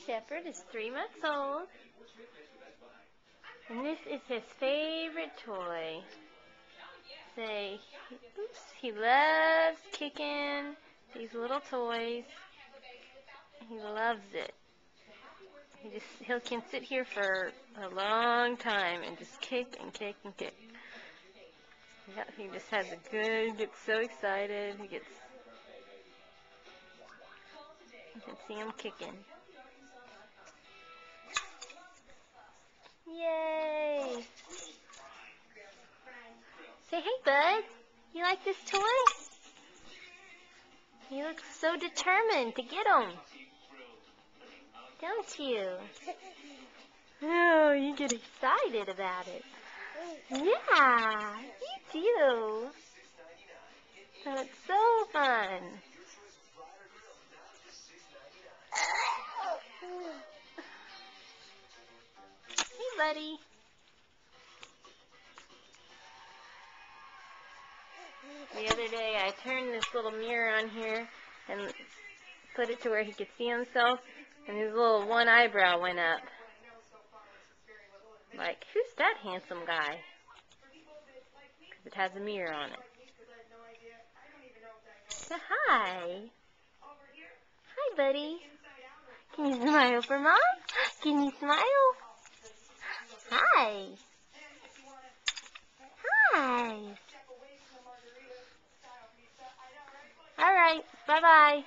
Shepherd is 3 months old, and this is his favorite toy. He loves kicking these little toys. He loves it. He can sit here for a long time and just kick and kick and kick. He just has gets so excited. You can see him kicking. Yay! Say, hey bud, you like this toy? You look so determined to get him. Don't you? Oh, you get excited about it. Yeah, you do. That's so fun. Hey, buddy. The other day, I turned this little mirror on here and put it to where he could see himself, and his little one eyebrow went up. Like, who's that handsome guy? Because it has a mirror on it. So, hi. Hi, buddy. Can you smile for Mom? Can you smile? Hi. Hi. All right. Bye-bye.